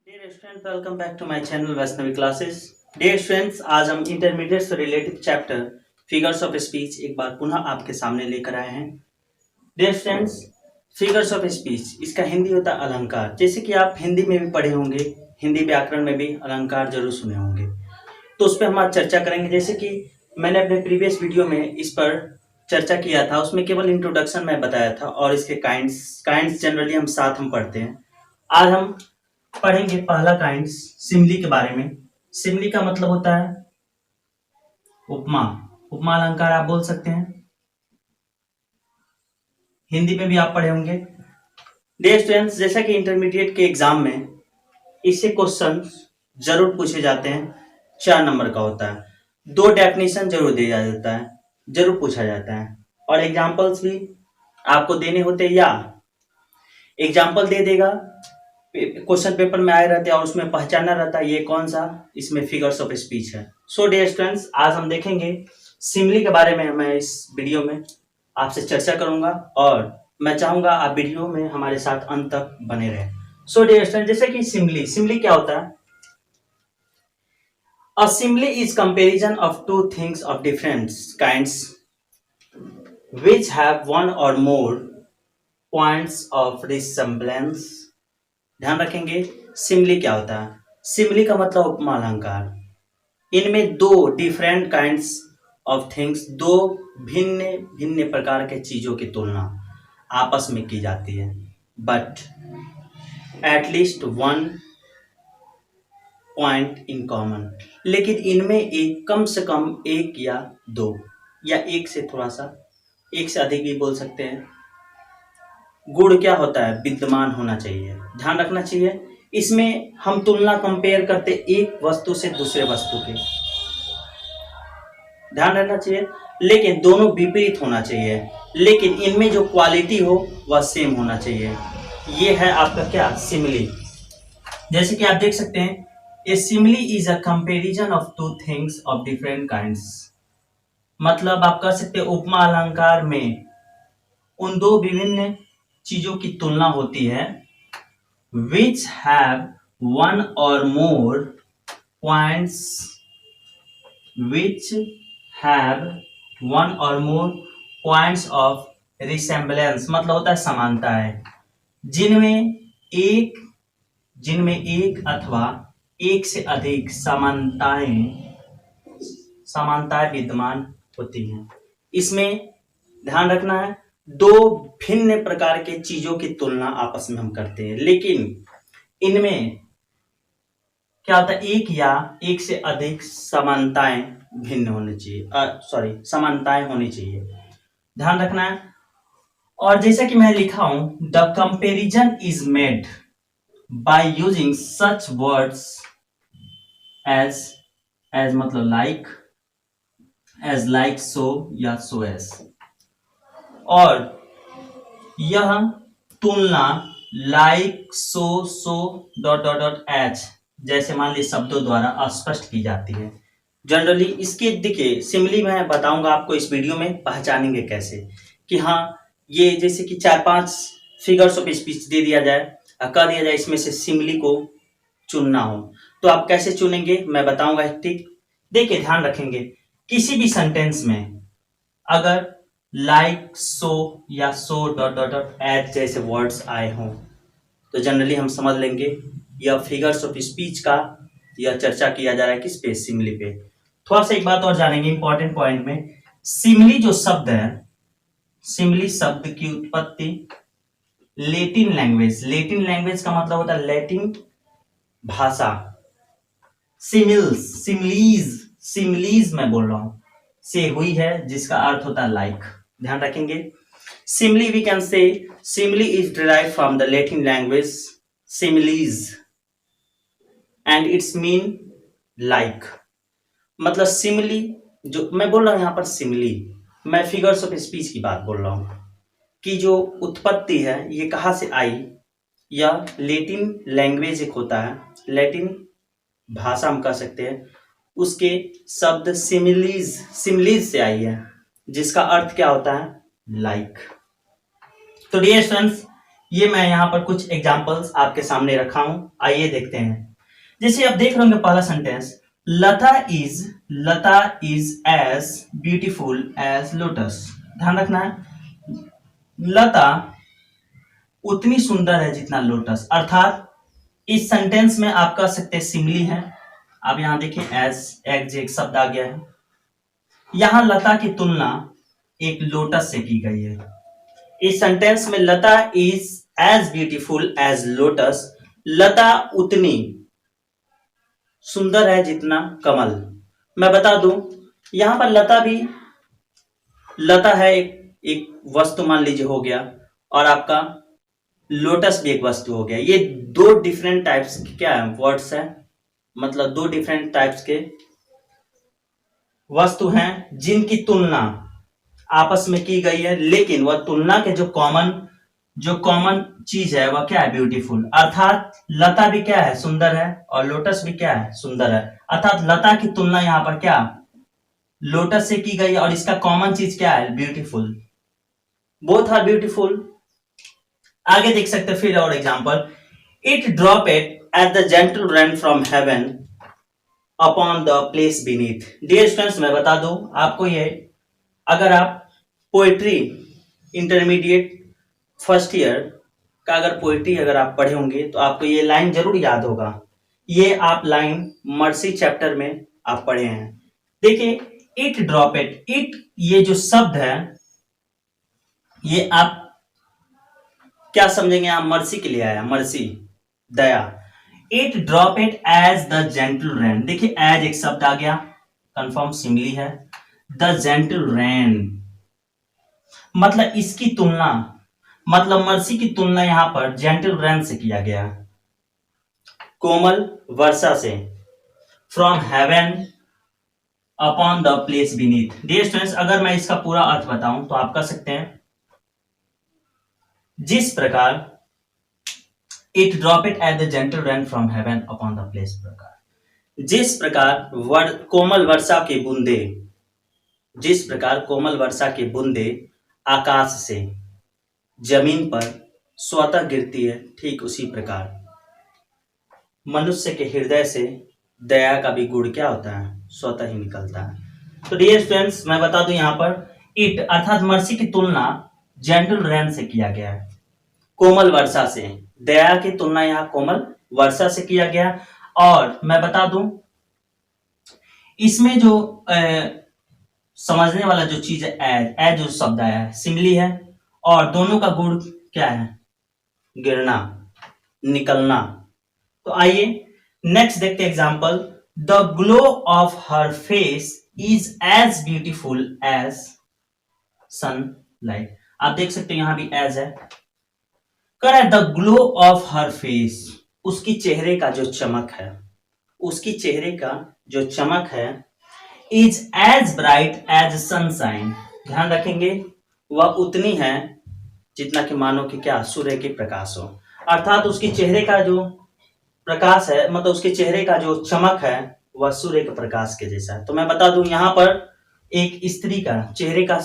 Dear student, welcome back to my channel Vaishnavi classes. Dear students, आज हम intermediate से related chapter figures of speech एक बार पुनः आपके सामने लेकर आए हैं। Dear students, figures of speech इसका हिंदी होता है अलंकार। जैसे कि आप हिंदी में भी पढ़े होंगे, हिंदी व्याकरण में भी अलंकार जरूर सुने होंगे, तो उस पर हम आज चर्चा करेंगे। जैसे कि मैंने अपने प्रीवियस वीडियो में इस पर चर्चा किया था, उसमें केवल इंट्रोडक्शन में बताया था और इसके काइंड्स जनरली हम साथ हम पढ़ते हैं। आज हम पढ़ेंगे पहला काइंड सिमली के बारे में। सिमली का मतलब होता है उपमा। उपमा अलंकार आप बोल सकते हैं, हिंदी में भी आप पढ़े होंगे। डियर स्टूडेंट्स, जैसा कि इंटरमीडिएट के एग्जाम में इससे क्वेश्चन जरूर पूछे जाते हैं, 4 नंबर का होता है। 2 डेफिनेशन जरूर दिया जाता है, जरूर पूछा जाता है, और एग्जाम्पल्स भी आपको देने होते हैं, या एग्जाम्पल दे देगा, क्वेश्चन पेपर में आए रहते हैं और उसमें पहचानना रहता है ये कौन सा इसमें फिगर्स ऑफ स्पीच है। सो डियर स्टूडेंट्स, आज हम देखेंगे सिमली के बारे में। मैं इस वीडियो में आपसे चर्चा करूंगा और मैं चाहूंगा आप वीडियो में हमारे साथ अंत तक बने रहें। सो डियर स्टूडेंट्स, जैसे कि सिमली क्या होता है? A simile is comparison of 2 things of different kinds which have one or more points of resemblance। ध्यान रखेंगे, सिमली क्या होता है? सिमली का मतलब उपमा अलंकार। इनमें 2 डिफरेंट काइंड्स ऑफ थिंग्स, 2 भिन्न भिन्न प्रकार के चीजों की तुलना आपस में की जाती है, but at least 1 point in common. लेकिन इनमें एक कम से कम 1 या 2 या 1 से थोड़ा सा, 1 से अधिक भी बोल सकते हैं, गुण क्या होता है? विद्यमान होना चाहिए। ध्यान रखना चाहिए, इसमें हम तुलना कंपेयर करते एक वस्तु से दूसरे वस्तु के, ध्यान रखना चाहिए, लेकिन दोनों विपरीत होना चाहिए, लेकिन इनमें जो क्वालिटी हो वह सेम होना चाहिए। ये है आपका क्या? सिमली। जैसे कि आप देख सकते हैं, a simile is a comparison of 2 things of different kinds. मतलब आप कह सकते हैं उपमा अलंकार में उन 2 विभिन्न चीजों की तुलना होती है, which have one or more points, which have one or more points of resemblance। मतलब होता है समानताएं, जिनमें एक अथवा एक से अधिक समानताएं विद्यमान होती हैं। इसमें ध्यान रखना है, 2 भिन्न प्रकार के चीजों की तुलना आपस में हम करते हैं, लेकिन इनमें क्या होता है? 1 या 1 से अधिक समानताएं भिन्न होनी चाहिए, समानताएं होनी चाहिए। ध्यान रखना है। और जैसा कि मैं लिखा हूं, the comparison is made by using such words as मतलब लाइक, एज लाइक, सो या सो एज। और यह तुलना like, so dot dot dot एच जैसे मान ली शब्दों द्वारा स्पष्ट की जाती है। जनरली इसके देखिए, सिमली मैं बताऊंगा आपको इस वीडियो में, पहचानेंगे कैसे कि हाँ ये जैसे कि 4-5 फिगर्स ऑफ स्पीच दे दिया जाए, कह दिया जाए इसमें से सिमली को चुनना हो, तो आप कैसे चुनेंगे मैं बताऊंगा। ठीक, देखिए ध्यान रखेंगे, किसी भी सेंटेंस में अगर लाइक, सो या सो डॉट डॉट डॉट एच जैसे वर्ड्स आए हों तो जनरली हम समझ लेंगे यह फिगर्स ऑफ स्पीच का यह चर्चा किया जा रहा है, किस पे? सिमली पे। थोड़ा सा एक बात और जानेंगे इंपॉर्टेंट पॉइंट में, सिमली जो शब्द है, सिमली शब्द की उत्पत्ति लेटिन लैंग्वेज का मतलब होता है लैटिन भाषा। सिमलीज मैं बोल रहा हूं से हुई है, जिसका अर्थ होता है लाइक। ध्यान रखेंगे, Simli we can say simile is derived from the Latin language similis and its mean like. मतलब सिमली जो मैं बोल रहा हूं यहां पर, सिमली मैं फिगर्स ऑफ स्पीच की बात बोल रहा हूं कि जो उत्पत्ति है ये कहां से आई, या लैटिन लैंग्वेज एक होता है, लैटिन भाषा हम कह सकते हैं, उसके शब्द सिमिलीज से आई है, जिसका अर्थ क्या होता है? लाइक। तो डियर स्टूडेंट्स, ये मैं यहाँ पर कुछ एग्जांपल्स आपके सामने रखा हूं, आइए देखते हैं। जैसे आप देख रहे होंगे पहला sentence, Lata is as beautiful as lotus. ध्यान रखना है, लता उतनी सुंदर है जितना लोटस, अर्थात इस सेंटेंस में आप कह सकते हैं सिमिली है। अब यहां देखिए एज एक शब्द आ गया है। यहां लता की तुलना एक लोटस से की गई है। इस सेंटेंस में Lata is as beautiful as lotus, Lata उतनी सुंदर है जितना कमल। मैं बता दूं, यहां पर लता है एक वस्तु मान लीजिए हो गया, और आपका लोटस भी एक वस्तु हो गया। ये दो डिफरेंट टाइप्स के क्या है वर्ड्स है, मतलब दो डिफरेंट टाइप्स के वस्तु हैं जिनकी तुलना आपस में की गई है, लेकिन वह तुलना के जो कॉमन चीज है वह क्या है, ब्यूटीफुल। अर्थात लता भी क्या है, सुंदर है, और लोटस भी क्या है, सुंदर है। अर्थात लता की तुलना यहां पर क्या लोटस से की गई है, और इसका कॉमन चीज क्या है, ब्यूटीफुल। Both are beautiful. आगे देख सकते हैं फिर और example, it drop at the gentle rain from heaven upon the place beneath. Dear students, मैं बता दूं आपको, ये अगर आप पोएट्री इंटरमीडिएट फर्स्ट ईयर का अगर पोएट्री अगर आप पढ़े होंगे तो आपको ये लाइन जरूर याद होगा। ये आप लाइन मर्सी चैप्टर में आप पढ़े हैं। देखिए, इट ड्रॉप इट ये जो शब्द है, ये आप क्या समझेंगे, आप मर्सी के लिए आया, मर्सी दया। It drop it as the gentle rain. देखिए एज एक शब्द आ गया, कंफर्म सिमिली है। द जेंटल रेन मतलब इसकी तुलना, मतलब मर्सी की तुलना यहां पर जेंटल रेन से किया गया, कोमल वर्षा से, from heaven upon the place beneath. Dear students, अगर मैं इसका पूरा अर्थ बताऊं तो आप कह सकते हैं, जिस प्रकार it drop it at the gentle rain from heaven upon the place, प्रकार जिस प्रकार कोमल वर्षा के बूंदे, जिस प्रकार कोमल वर्षा की बूंदे आकाश से जमीन पर स्वतः गिरती है, ठीक उसी प्रकार मनुष्य के हृदय से दया का भी गुण क्या होता है, स्वतः ही निकलता है। तो डियर स्टूडेंट्स, मैं बता दूं यहां पर इट अर्थात मर्सी की तुलना जेंटल रेन से किया गया है, कोमल वर्षा से। दया की तुलना यहां कोमल वर्षा से किया गया। और मैं बता दूं, इसमें जो समझने वाला जो चीज है, एज जो शब्द आया है सिमिली है, और दोनों का गुण क्या है, गिरना, निकलना। तो आइए नेक्स्ट देखते हैं example, the glow of her face is as beautiful as sunlight. आप देख सकते हैं यहां भी एज है, कर है the glow of her face, उसकी चेहरे का जो चमक है, उसकी चेहरे का जो चमक है, is as bright as sunshine. ध्यान रखेंगे, वह उतनी है जितना कि मानो कि क्या, सूर्य की प्रकाश हो। अर्थात उसके चेहरे का जो प्रकाश है, मतलब उसके चेहरे का जो चमक है वह सूर्य के प्रकाश के जैसा है। तो मैं बता दूं यहां पर एक स्त्री का चेहरे का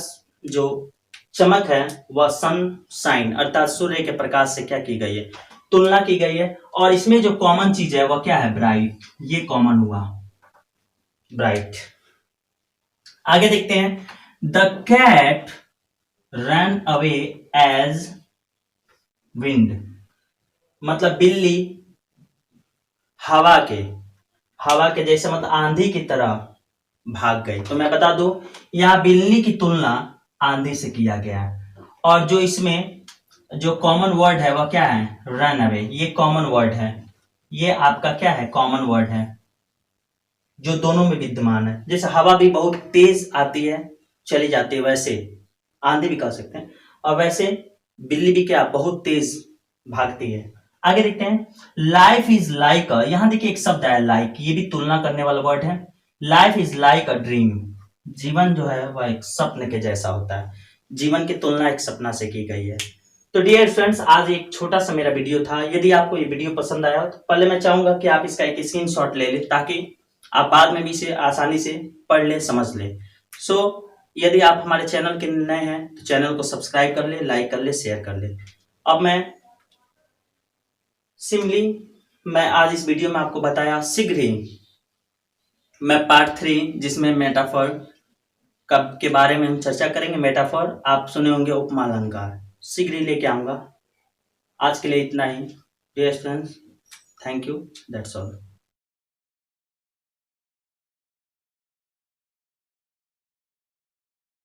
जो चमक है वह सनशाइन अर्थात सूर्य के प्रकाश से क्या की गई है, तुलना की गई है। और इसमें जो कॉमन चीज है वह क्या है, ब्राइट। ये कॉमन हुआ, ब्राइट। आगे देखते हैं, the cat run away as wind, मतलब बिल्ली हवा के जैसे, मतलब आंधी की तरह भाग गई। तो मैं बता दूं यहां बिल्ली की तुलना आंधी से किया गया है। और जो इसमें जो कॉमन वर्ड है वह क्या है, रन अवे। ये कॉमन वर्ड है, ये आपका क्या है, कॉमन वर्ड है जो दोनों में विद्यमान है। जैसे हवा भी बहुत तेज आती है चली जाती है, वैसे आंधी भी कह सकते हैं, और वैसे बिल्ली भी क्या, बहुत तेज भागती है। आगे देखते हैं, लाइफ इज लाइक अ, यहां देखिए एक शब्द है लाइक, ये भी तुलना करने वाला वर्ड है। Life is like a dream, जीवन जो है वह एक सपने के जैसा होता है। जीवन की तुलना एक सपना से की गई है। तो डियर फ्रेंड्स, आज एक छोटा सा मेरा वीडियो था। यदि आपको ये वीडियो पसंद आया तो पहले मैं चाहूंगा कि आप इसका एक स्क्रीनशॉट ले लें, ताकि आप बाद में भी इसे आसानी से पढ़ ले, समझ ले। यदि आप हमारे चैनल के नए हैं तो चैनल को सब्सक्राइब कर ले, लाइक कर ले, शेयर कर ले। अब मैं सिंपली मैं आज इस वीडियो में आपको बताया, शीघ्र ही मैं पार्ट 3 जिसमें मेटाफर कब के बारे में हम चर्चा करेंगे। मेटाफर आप सुने होंगे, उपमा अलंकार, शीघ्र ही लेके आऊंगा। आज के लिए इतना ही। Dear students, thank you, that's all.